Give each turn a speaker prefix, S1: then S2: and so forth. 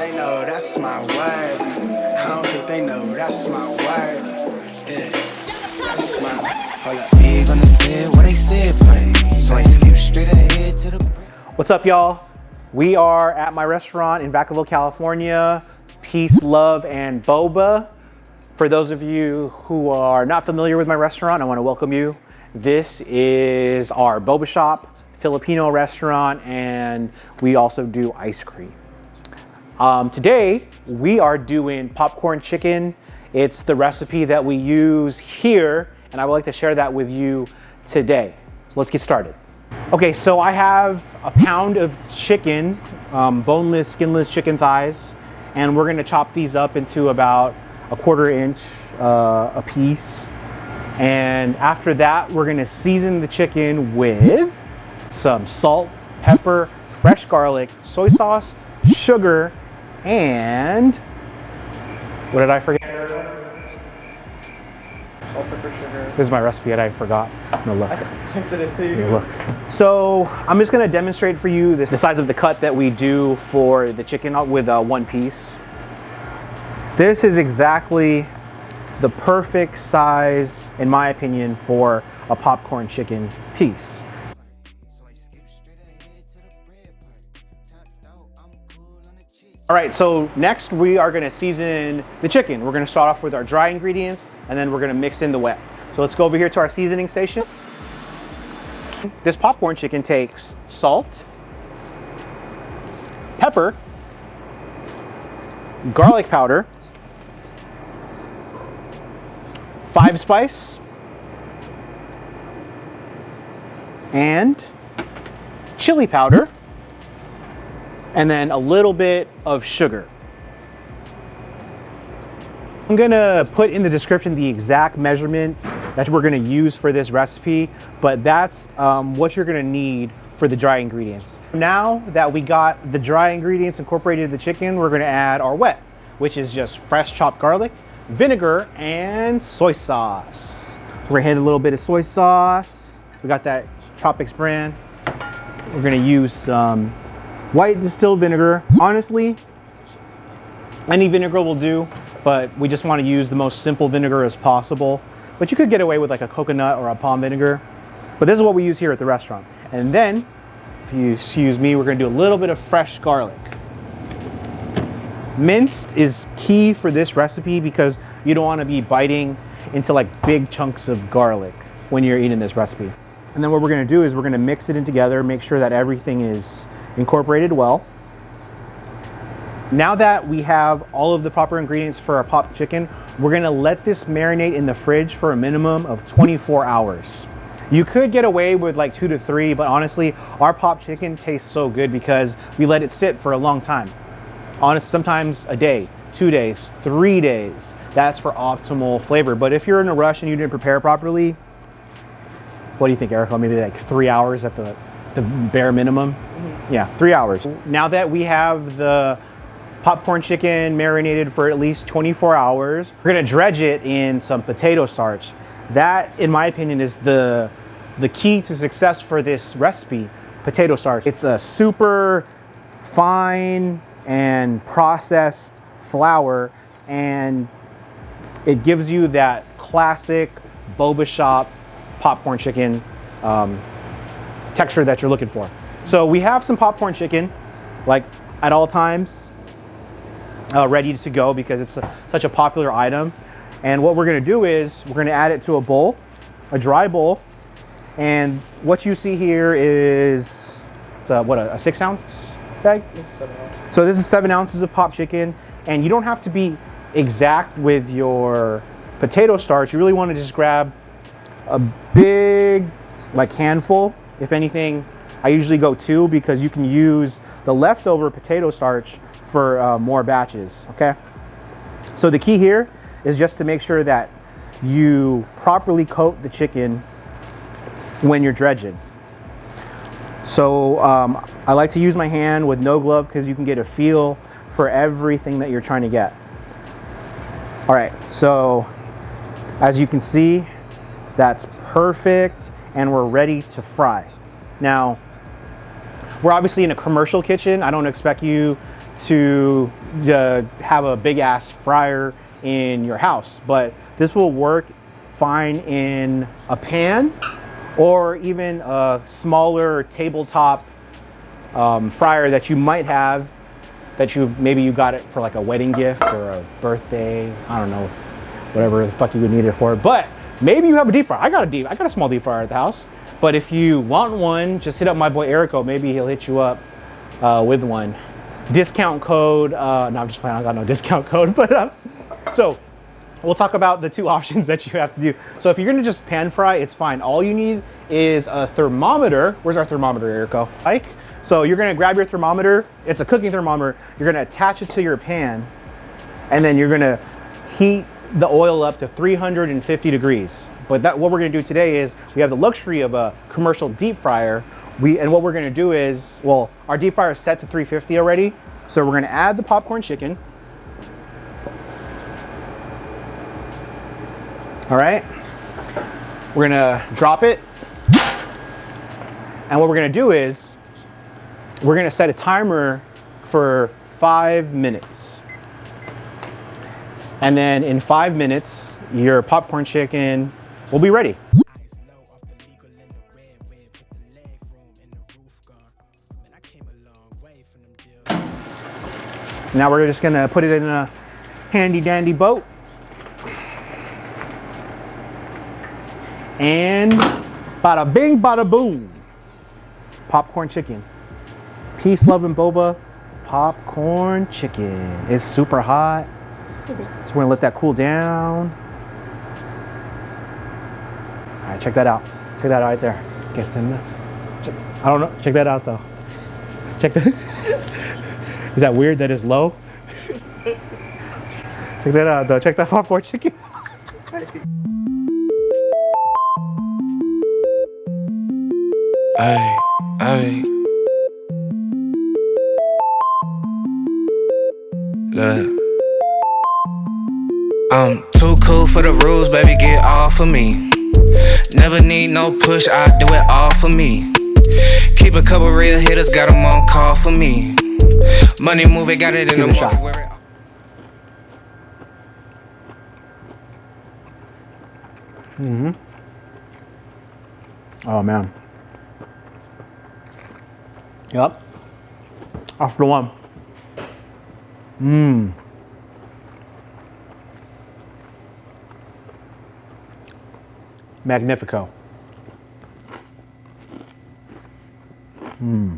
S1: they know that's my word. I don't think they know that's my word. Yeah, that's my hold up. Big on the set, what they said, play. So I skip straight ahead to the.
S2: What's up, y'all? We are at my restaurant in Vacaville, California. Peace, love, and boba. For those of you who are not familiar with my restaurant, I want to welcome you. This is our boba shop, Filipino restaurant, and we also do ice cream. Today, we are doing popcorn chicken. It's the recipe that we use here, and I would like to share that with you today. So let's get started. Okay, so I have a pound of chicken, boneless, skinless chicken thighs, and we're gonna chop these up into about a 1/4 inch a piece. And after that, we're gonna season the chicken with some salt, pepper, fresh garlic, soy sauce, sugar, and what did I forget?
S3: Salt, pepper, sugar.
S2: This is my recipe that I forgot. I'm gonna look.
S3: I texted it to you.
S2: Here, look. So I'm just gonna demonstrate for you the size of the cut that we do for the chicken with one piece. This is exactly the perfect size, in my opinion, for a popcorn chicken piece. All right, so next we are gonna season the chicken. We're gonna start off with our dry ingredients, and then we're gonna mix in the wet. So let's go over here to our seasoning station. This popcorn chicken takes salt, pepper, garlic powder, 5 spice, and chili powder, and then a little bit of sugar. I'm gonna put in the description the exact measurements that we're gonna use for this recipe, but that's what you're gonna need for the dry ingredients. Now that we got the dry ingredients incorporated in the chicken, we're gonna add our wet, which is just fresh chopped garlic, vinegar, and soy sauce. So we're gonna add a little bit of soy sauce. We got that Tropics brand. We're gonna use some white distilled vinegar. Honestly, any vinegar will do, but we just want to use the most simple vinegar as possible. But you could get away with like a coconut or a palm vinegar. But this is what we use here at the restaurant. And then, if you excuse me, we're gonna do a little bit of fresh garlic. Minced is key for this recipe because you don't want to be biting into like big chunks of garlic when you're eating this recipe. And then what we're gonna do is we're gonna mix it in together, make sure that everything is incorporated well. Now that we have all of the proper ingredients for our pop chicken, we're gonna let this marinate in the fridge for a minimum of 24 hours. You could get away with like 2 to 3, but honestly, our pop chicken tastes so good because we let it sit for a long time. Honestly, sometimes a day, 2 days, 3 days. That's for optimal flavor. But if you're in a rush and you didn't prepare properly, what do you think, Erica? Maybe like 3 hours at the bare minimum? Mm-hmm. Yeah, 3 hours. Now that we have the popcorn chicken marinated for at least 24 hours, we're gonna dredge it in some potato starch. That, in my opinion, is the key to success for this recipe, potato starch. It's a super fine and processed flour, and it gives you that classic boba shop popcorn chicken texture that you're looking for. So we have some popcorn chicken, like at all times, ready to go because it's such a popular item. And what we're gonna do is we're gonna add it to a bowl, a dry bowl. And what you see here is, it's a 6 ounce bag?
S3: It's 7 ounces.
S2: So this is 7 ounces of pop chicken, and you don't have to be exact with your potato starch. You really wanna just grab a big like handful. If anything, I usually go 2 because you can use the leftover potato starch for more batches, okay? So the key here is just to make sure that you properly coat the chicken when you're dredging. So I like to use my hand with no glove because you can get a feel for everything that you're trying to get. All right, so as you can see, that's perfect, and we're ready to fry. Now, we're obviously in a commercial kitchen. I don't expect you to have a big ass fryer in your house, but this will work fine in a pan or even a smaller tabletop fryer that you might have, that maybe you got it for like a wedding gift or a birthday. I don't know, whatever the fuck you would need it for. But maybe you have a deep fryer. I got a small deep fryer at the house. But if you want one, just hit up my boy Erico. Maybe he'll hit you up with one. Discount code. No, I'm just playing. I got no discount code. But so we'll talk about the two options that you have to do. So if you're gonna just pan fry, it's fine. All you need is a thermometer. Where's our thermometer, Erico? Ike. So you're gonna grab your thermometer. It's a cooking thermometer. You're gonna attach it to your pan, and then you're gonna heat the oil up to 350 degrees. But what we're gonna do today is we have the luxury of a commercial deep fryer. And what we're gonna do is, well, our deep fryer is set to 350 already. So we're gonna add the popcorn chicken. All right, we're gonna drop it. And what we're gonna do is, we're gonna set a timer for 5 minutes. And then in 5 minutes, your popcorn chicken will be ready. Now we're just gonna put it in a handy dandy boat. And bada bing, bada boom. Popcorn chicken. Peace, love, and boba. Popcorn chicken. It's super hot. So we're gonna let that cool down. All right, check that out. Check that out right there. Guess them. I don't know. Check that out though. Check that. Is that weird that it's low? Check that out though. Check that popcorn chicken.
S1: Ay, ay. Look. I'm too cool for the rules, baby, get off of me. Never need no push, I do it all for me. Keep a couple real hitters, got them on call for me. Money moving, got it in the
S2: shot.
S1: morning.
S2: Mm-hmm. Oh man. Yep. That's the one. Mmm. Magnifico. Mmm.